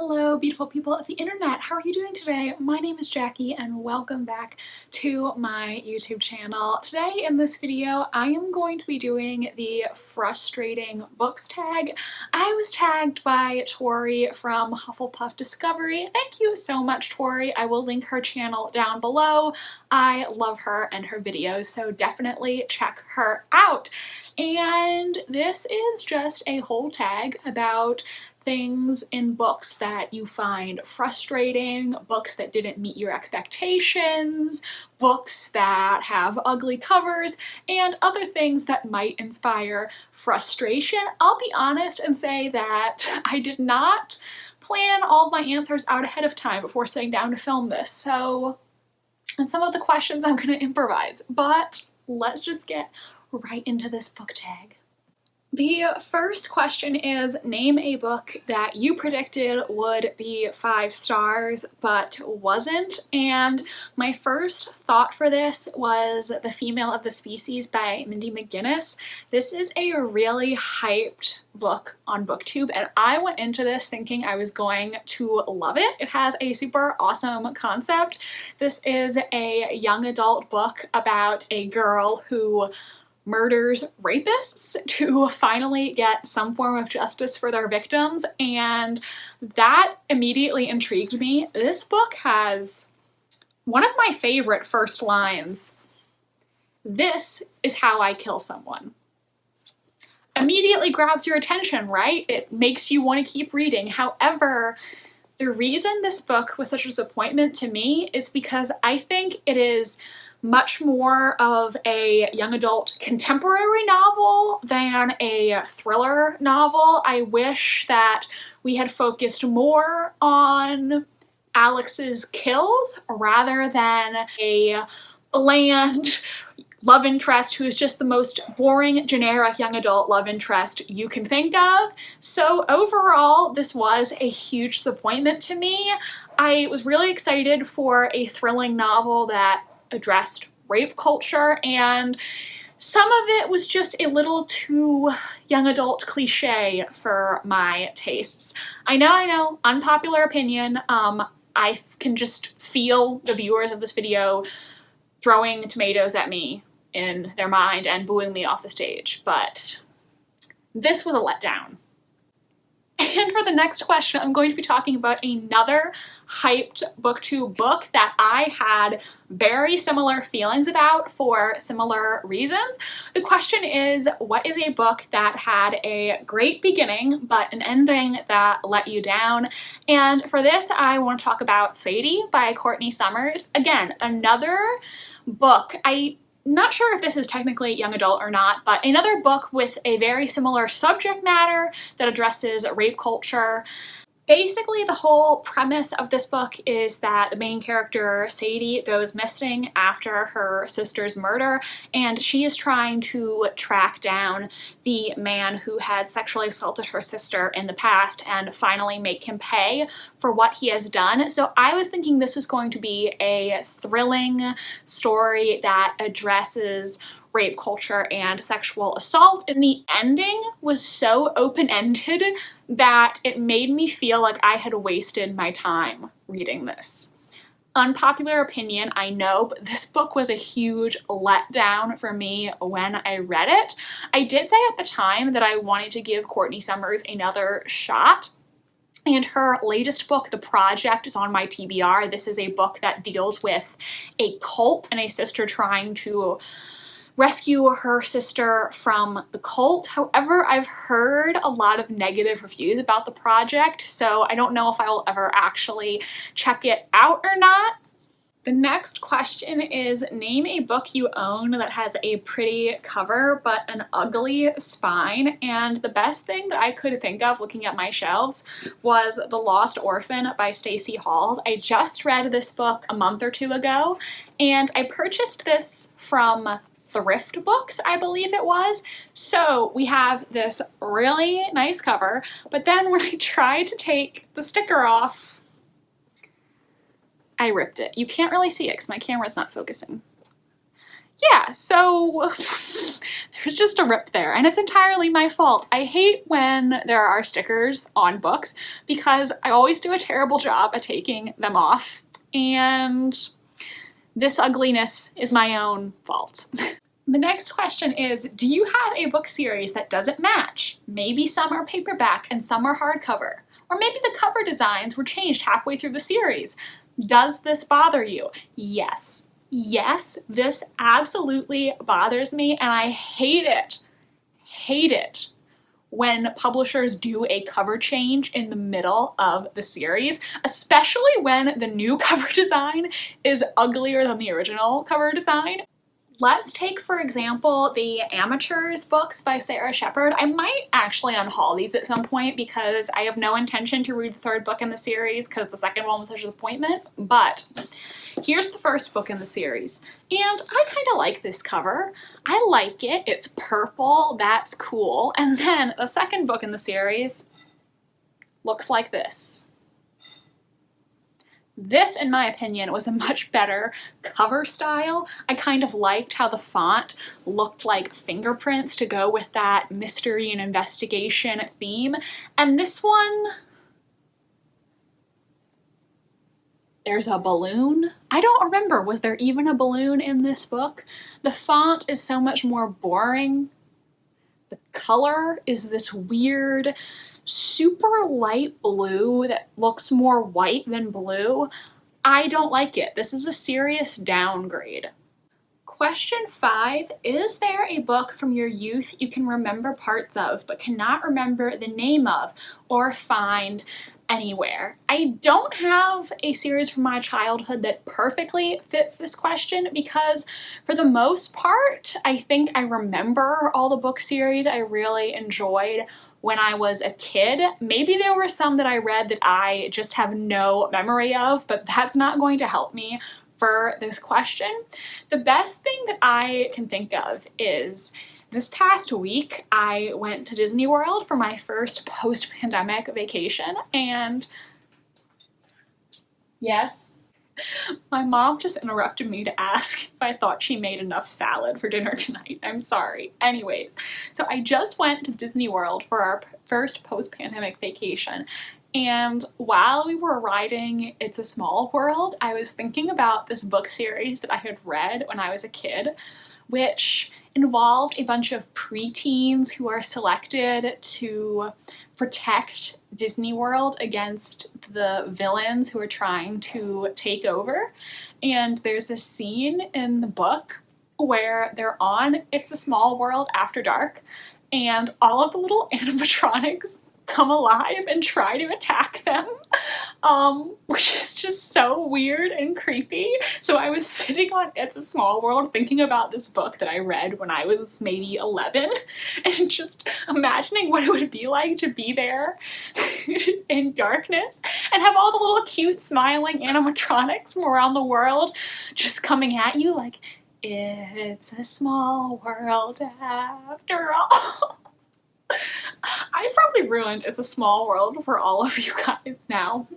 Hello, beautiful people of the internet. How are you doing today? My name is Jackie and welcome back to my YouTube channel. Today in this video, I am going to be doing the frustrating books tag. I was tagged by Tori from Hufflepuff Discovery. Thank you so much, Tori. I will link her channel down below. I love her and her videos, so definitely check her out. And this is just a whole tag about things in books that you find frustrating, books that didn't meet your expectations, books that have ugly covers, and other things that might inspire frustration. I'll be honest and say that I did not plan all of my answers out ahead of time before sitting down to film this, so and some of the questions I'm gonna improvise, but let's just get right into this book tag. The first question is, name a book that you predicted would be 5 stars but wasn't, and my first thought for this was The Female of the Species by Mindy McGinnis. This is a really hyped book on BookTube, and I went into this thinking I was going to love it. It has a super awesome concept. This is a young adult book about a girl who murders rapists to finally get some form of justice for their victims, and that immediately intrigued me. This book has one of my favorite first lines. "This is how I kill someone." Immediately grabs your attention, right? It makes you want to keep reading. However, the reason this book was such a disappointment to me is because I think it is much more of a young adult contemporary novel than a thriller novel. I wish that we had focused more on Alex's kills rather than a bland love interest who is just the most boring, generic young adult love interest you can think of. So overall, this was a huge disappointment to me. I was really excited for a thrilling novel that addressed rape culture, and some of it was just a little too young adult cliche for my tastes. I know, unpopular opinion. I can just feel the viewers of this video throwing tomatoes at me in their mind and booing me off the stage, but this was a letdown. And for the next question, I'm going to be talking about another hyped BookTube book that I had very similar feelings about for similar reasons. The question is, what is a book that had a great beginning but an ending that let you down? And for this, I want to talk about Sadie by Courtney Summers. Again, another book. I'm not sure if this is technically young adult or not, but another book with a very similar subject matter that addresses rape culture. Basically, the whole premise of this book is that the main character, Sadie, goes missing after her sister's murder, and she is trying to track down the man who had sexually assaulted her sister in the past and finally make him pay for what he has done. So I was thinking this was going to be a thrilling story that addresses rape culture and sexual assault, and the ending was so open-ended that it made me feel like I had wasted my time reading this. Unpopular opinion, I know, but this book was a huge letdown for me when I read it. I did say at the time that I wanted to give Courtney Summers another shot, and her latest book, The Project, is on my TBR. This is a book that deals with a cult and a sister trying to rescue her sister from the cult. However, I've heard a lot of negative reviews about The Project, so I don't know if I will ever actually check it out or not. The next question is, name a book you own that has a pretty cover but an ugly spine. And the best thing that I could think of looking at my shelves was The Lost Orphan by Stacey Halls. I just read this book a month or two ago, and I purchased this from Thrift Books, I believe it was. So we have this really nice cover, but then when I tried to take the sticker off, I ripped it. You can't really see it because my camera's not focusing. yeah, so there's just a rip there, and it's entirely my fault. I hate when there are stickers on books because I always do a terrible job at taking them off, and this ugliness is my own fault. The next question is, do you have a book series that doesn't match? Maybe some are paperback and some are hardcover. Or maybe the cover designs were changed halfway through the series. Does this bother you? Yes. Yes, this absolutely bothers me, and I hate it. Hate it when publishers do a cover change in the middle of the series, especially when the new cover design is uglier than the original cover design. Let's take, for example, the Amateurs books by Sarah Shepard. I might actually unhaul these at some point because I have no intention to read the third book in the series because the second one was such a disappointment, but here's the first book in the series, and I kind of like this cover. I like it. It's purple. That's cool. And then the second book in the series looks like this. This, in my opinion, was a much better cover style. I kind of liked how the font looked like fingerprints to go with that mystery and investigation theme. And this one, there's a balloon. I don't remember, was there even a balloon in this book? The font is so much more boring. The color is this weird, super light blue that looks more white than blue. I don't like it. This is a serious downgrade. Question 5, is there a book from your youth you can remember parts of but cannot remember the name of or find anywhere? I don't have a series from my childhood that perfectly fits this question because for the most part, I think I remember all the book series I really enjoyed when I was a kid. Maybe there were some that I read that I just have no memory of, but that's not going to help me for this question. The best thing that I can think of is this past week, I went to Disney World for my first post-pandemic vacation, and yes, my mom just interrupted me to ask if I thought she made enough salad for dinner tonight. I'm sorry. Anyways, so I just went to Disney World for our first post-pandemic vacation, and while we were riding It's a Small World, I was thinking about this book series that I had read when I was a kid, which involved a bunch of preteens who are selected to protect Disney World against the villains who are trying to take over. And there's a scene in the book where they're on It's a Small World after dark, and all of the little animatronics come alive and try to attack them, which is just so weird and creepy. So I was sitting on It's a Small World thinking about this book that I read when I was maybe 11 and just imagining what it would be like to be there in darkness and have all the little cute smiling animatronics from around the world just coming at you like, it's a small world after all. I've probably ruined It's a Small World for all of you guys now,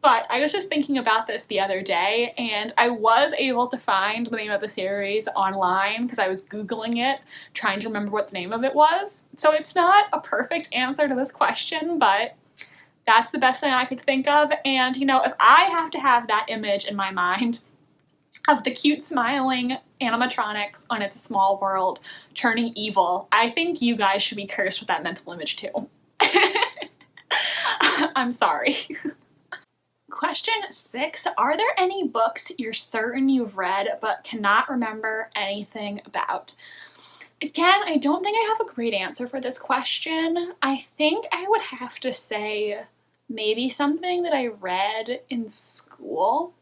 but I was just thinking about this the other day, and I was able to find the name of the series online because I was Googling it, trying to remember what the name of it was. So it's not a perfect answer to this question, but that's the best thing I could think of. And you know, if I have to have that image in my mind of the cute smiling animatronics on It's a Small World turning evil, I think you guys should be cursed with that mental image too. I'm sorry. Question 6, are there any books you're certain you've read but cannot remember anything about? Again, I don't think I have a great answer for this question. I think I would have to say maybe something that I read in school.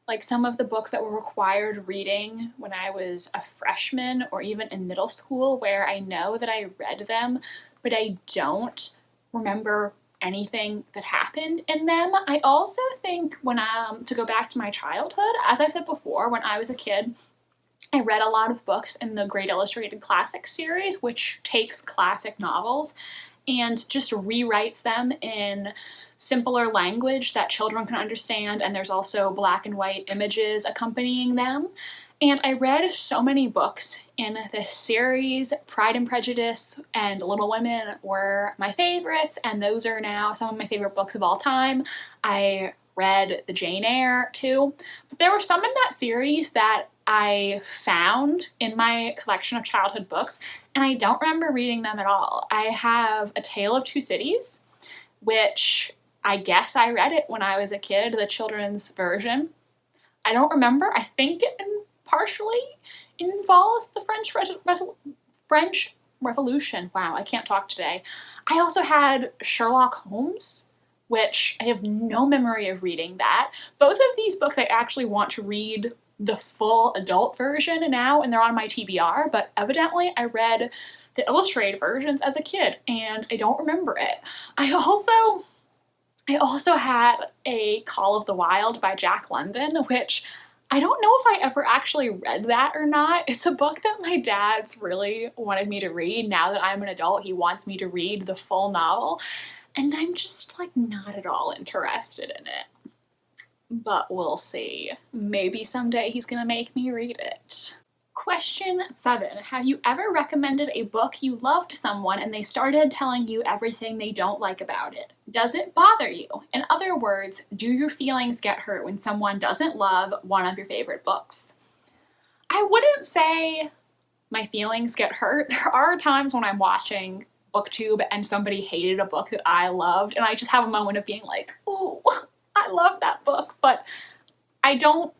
Like some of the books that were required reading when I was a freshman or even in middle school, where I know that I read them, but I don't remember anything that happened in them. I also think when to go back to my childhood, as I've said before, when I was a kid, I read a lot of books in the Great Illustrated Classics series, which takes classic novels and just rewrites them in simpler language that children can understand, and there's also black and white images accompanying them. And I read so many books in this series. Pride and Prejudice and Little Women were my favorites, and those are now some of my favorite books of all time. I read the Jane Eyre too, but there were some in that series that I found in my collection of childhood books, and I don't remember reading them at all. I have A Tale of Two Cities, which I guess I read it when I was a kid, the children's version. I don't remember. I think it partially involves the French Revolution. Wow, I can't talk today. I also had Sherlock Holmes, which I have no memory of reading that. Both of these books I actually want to read the full adult version now, and they're on my TBR, but evidently I read the illustrated versions as a kid, and I don't remember it. I also had A Call of the Wild by Jack London, which I don't know if I ever actually read that or not. It's a book that my dad's really wanted me to read. Now that I'm an adult, he wants me to read the full novel, and I'm just like not at all interested in it. But we'll see. Maybe someday he's gonna make me read it. Question 7. Have you ever recommended a book you loved to someone and they started telling you everything they don't like about it? Does it bother you? In other words, do your feelings get hurt when someone doesn't love one of your favorite books? I wouldn't say my feelings get hurt. There are times when I'm watching BookTube and somebody hated a book that I loved, and I just have a moment of being like, ooh, I love that book, but I don't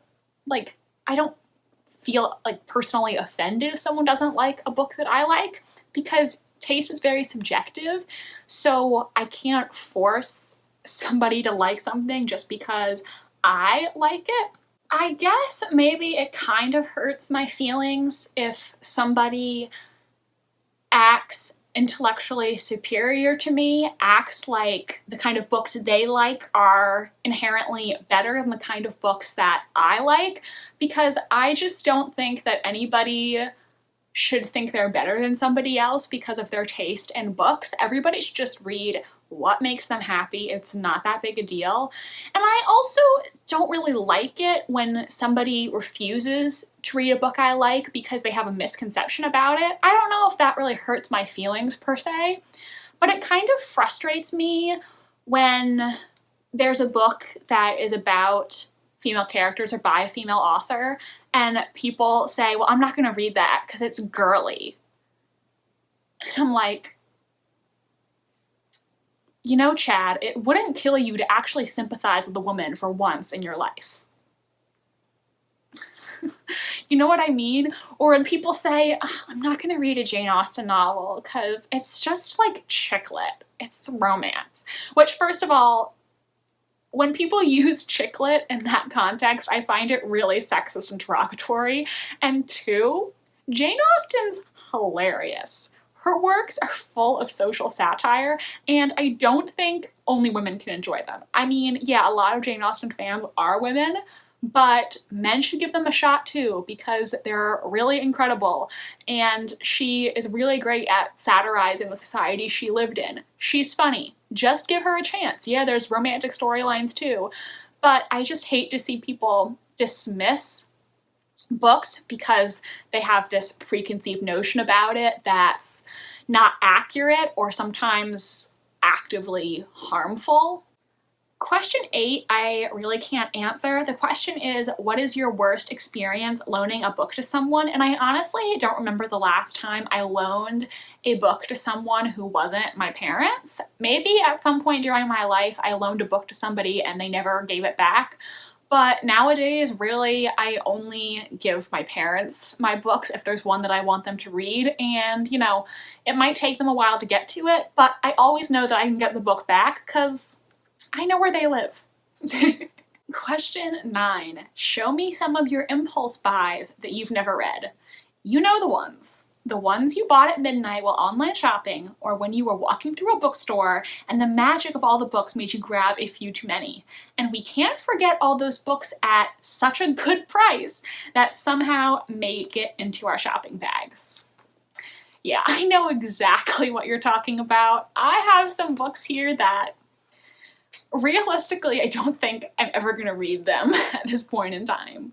feel like personally offended if someone doesn't like a book that I like, because taste is very subjective, so I can't force somebody to like something just because I like it. I guess maybe it kind of hurts my feelings if somebody acts intellectually superior to me, acts like the kind of books they like are inherently better than the kind of books that I like, because I just don't think that anybody should think they're better than somebody else because of their taste in books. Everybody should just read what makes them happy. It's not that big a deal. And I also don't really like it when somebody refuses to read a book I like because they have a misconception about it. I don't know if that really hurts my feelings per se, but it kind of frustrates me when there's a book that is about female characters or by a female author and people say, well, I'm not going to read that because it's girly. And I'm like, you know, Chad, it wouldn't kill you to actually sympathize with a woman for once in your life. You know what I mean? Or when people say, I'm not going to read a Jane Austen novel because it's just like chick lit. It's romance. Which, first of all, when people use chick lit in that context, I find it really sexist and derogatory. And 2, Jane Austen's hilarious. Her works are full of social satire, and I don't think only women can enjoy them. I mean, yeah, a lot of Jane Austen fans are women, but men should give them a shot too, because they're really incredible, and she is really great at satirizing the society she lived in. She's funny. Just give her a chance. Yeah, there's romantic storylines too, but I just hate to see people dismiss books because they have this preconceived notion about it that's not accurate or sometimes actively harmful. Question 8, I really can't answer. The question is, what is your worst experience loaning a book to someone? And I honestly don't remember the last time I loaned a book to someone who wasn't my parents. Maybe at some point during my life I loaned a book to somebody and they never gave it back. But nowadays, really, I only give my parents my books if there's one that I want them to read, and, you know, it might take them a while to get to it, but I always know that I can get the book back because I know where they live. Question 9. Show me some of your impulse buys that you've never read. You know the ones. The ones you bought at midnight while online shopping, or when you were walking through a bookstore and the magic of all the books made you grab a few too many. And we can't forget all those books at such a good price that somehow make it into our shopping bags. Yeah, I know exactly what you're talking about. I have some books here that realistically I don't think I'm ever gonna read them at this point in time.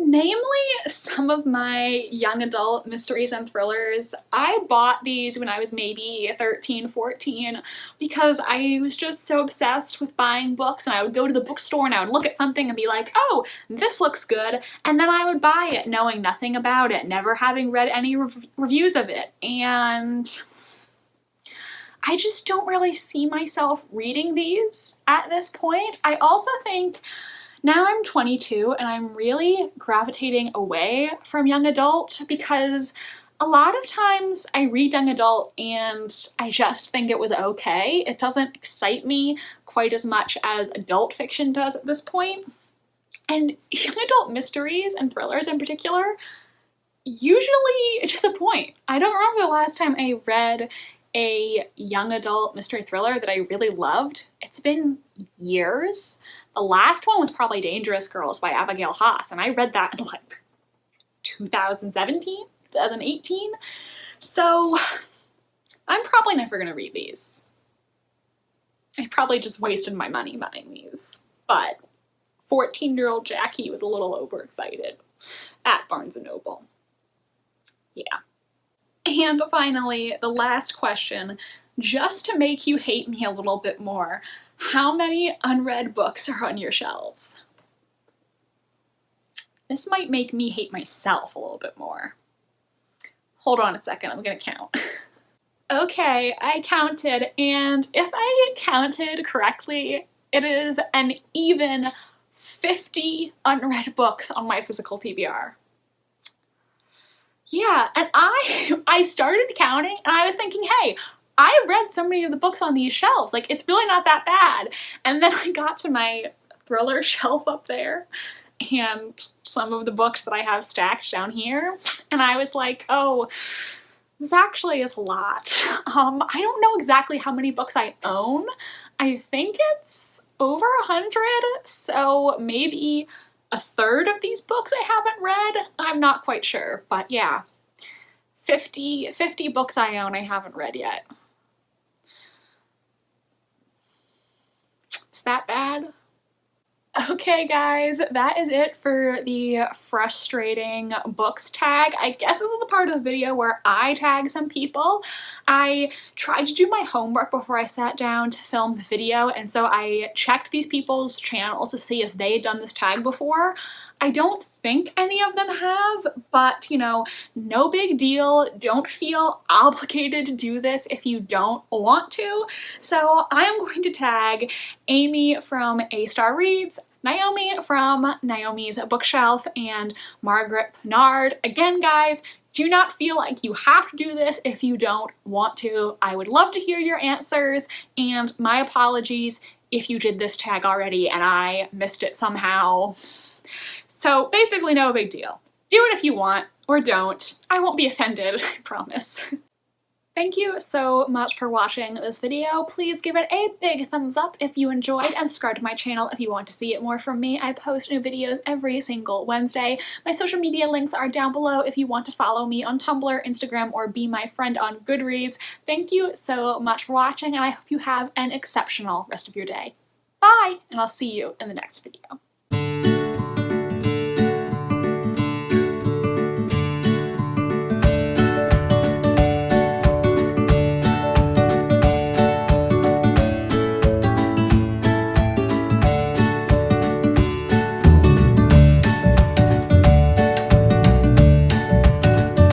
Namely, some of my young adult mysteries and thrillers. I bought these when I was maybe 13, 14 because I was just so obsessed with buying books, and I would go to the bookstore and I would look at something and be like, oh, this looks good, and then I would buy it knowing nothing about it, never having read any reviews of it, and I just don't really see myself reading these at this point. I also think now I'm 22 and I'm really gravitating away from young adult because a lot of times I read young adult and I just think it was okay. It doesn't excite me quite as much as adult fiction does at this point. And young adult mysteries and thrillers in particular usually disappoint. I don't remember the last time I read a young adult mystery thriller that I really loved. It's been years. The last one was probably Dangerous Girls by Abigail Haas, and I read that in like 2017, 2018. So I'm probably never gonna read these. I probably just wasted my money buying these, but 14-year-old Jackie was a little overexcited at Barnes & Noble. Yeah. And finally, the last question, just to make you hate me a little bit more, how many unread books are on your shelves? This might make me hate myself a little bit more. Hold on a second, I'm gonna count. Okay, I counted, and if I counted correctly, it is an even 50 unread books on my physical TBR. Yeah, and I started counting and I was thinking, hey, I read so many of the books on these shelves, like it's really not that bad. And then I got to my thriller shelf up there and some of the books that I have stacked down here, and I was like, oh, this actually is a lot. I don't know exactly how many books I own. I think it's over 100, so maybe a third of these books I haven't read. I'm not quite sure, but yeah, 50 books I own I haven't read yet. Is that bad? Okay guys, that is it for the frustrating books tag. I guess this is the part of the video where I tag some people. I tried to do my homework before I sat down to film the video, and so I checked these people's channels to see if they had done this tag before. I don't think any of them have, but you know, no big deal. Don't feel obligated to do this if you don't want to. So I am going to tag Amy from A Star Reads, Naomi from Naomi's Bookshelf, and Margaret Pinard. Again, guys, do not feel like you have to do this if you don't want to. I would love to hear your answers, and my apologies if you did this tag already and I missed it somehow. So basically no big deal. Do it if you want, or don't. I won't be offended, I promise. Thank you so much for watching this video. Please give it a big thumbs up if you enjoyed, and subscribe to my channel if you want to see it more from me. I post new videos every single Wednesday. My social media links are down below if you want to follow me on Tumblr, Instagram, or be my friend on Goodreads. Thank you so much for watching, and I hope you have an exceptional rest of your day. Bye, and I'll see you in the next video.